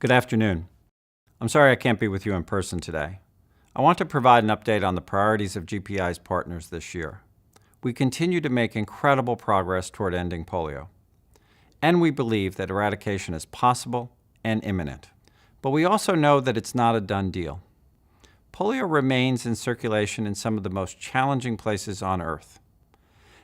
Good afternoon. I'm sorry I can't be with you in person today. I want to provide an update on the priorities of GPI's partners this year. We continue to make incredible progress toward ending polio, and we believe that eradication is possible and imminent. But we also know that it's not a done deal. Polio remains in circulation in some of the most challenging places on Earth.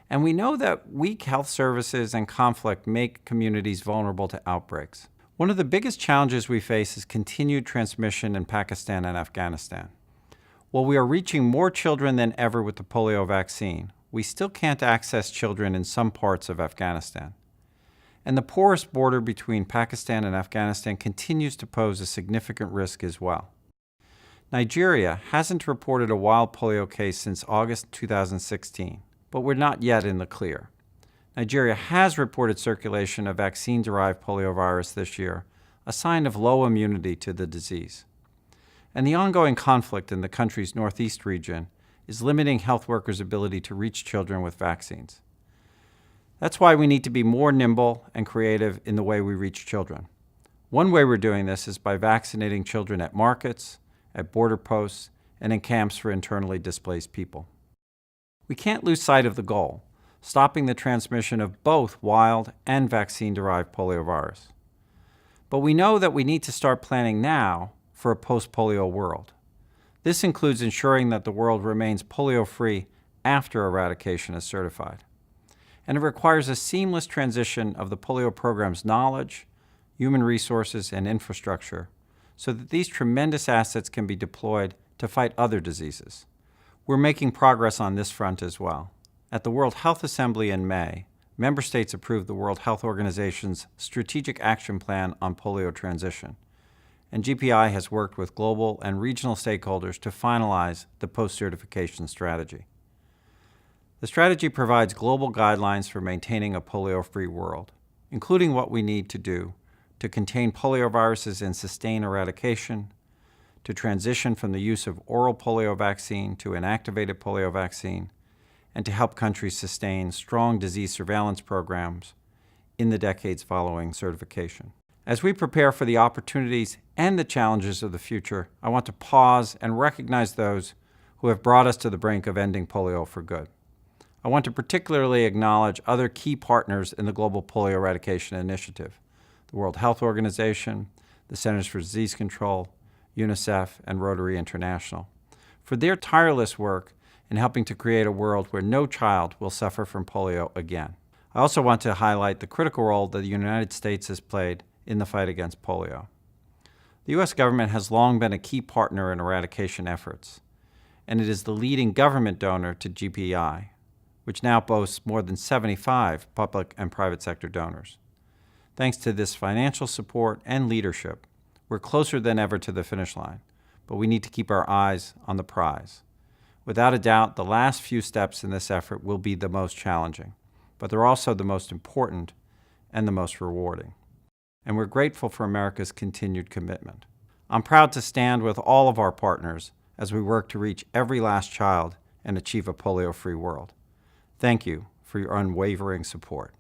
And we know that weak health services and conflict make communities vulnerable to outbreaks. One of the biggest challenges we face is continued transmission in Pakistan and Afghanistan. While we are reaching more children than ever with the polio vaccine, we still can't access children in some parts of Afghanistan. And the porous border between Pakistan and Afghanistan continues to pose a significant risk as well. Nigeria hasn't reported a wild polio case since August 2016, but we're not yet in the clear. Nigeria has reported circulation of vaccine-derived poliovirus this year, a sign of low immunity to the disease. And the ongoing conflict in the country's northeast region is limiting health workers' ability to reach children with vaccines. That's why we need to be more nimble and creative in the way we reach children. One way we're doing this is by vaccinating children at markets, at border posts, and in camps for internally displaced people. We can't lose sight of the goal, stopping the transmission of both wild and vaccine-derived poliovirus. But we know that we need to start planning now for a post-polio world. This includes ensuring that the world remains polio-free after eradication is certified. And it requires a seamless transition of the polio program's knowledge, human resources, and infrastructure so that these tremendous assets can be deployed to fight other diseases. We're making progress on this front as well. At the World Health Assembly in May, member states approved the World Health Organization's Strategic Action Plan on Polio Transition, and GPI has worked with global and regional stakeholders to finalize the post-certification strategy. The strategy provides global guidelines for maintaining a polio-free world, including what we need to do to contain polioviruses and sustain eradication, to transition from the use of oral polio vaccine to inactivated polio vaccine, and to help countries sustain strong disease surveillance programs in the decades following certification. As we prepare for the opportunities and the challenges of the future, I want to pause and recognize those who have brought us to the brink of ending polio for good. I want to particularly acknowledge other key partners in the Global Polio Eradication Initiative, the World Health Organization, the Centers for Disease Control, UNICEF, and Rotary International, for their tireless work in helping to create a world where no child will suffer from polio again. I also want to highlight the critical role that the United States has played in the fight against polio. The U.S. government has long been a key partner in eradication efforts, and it is the leading government donor to GPI, which now boasts more than 75 public and private sector donors. Thanks to this financial support and leadership, we're closer than ever to the finish line, but we need to keep our eyes on the prize. Without a doubt, the last few steps in this effort will be the most challenging, but they're also the most important and the most rewarding. And we're grateful for America's continued commitment. I'm proud to stand with all of our partners as we work to reach every last child and achieve a polio-free world. Thank you for your unwavering support.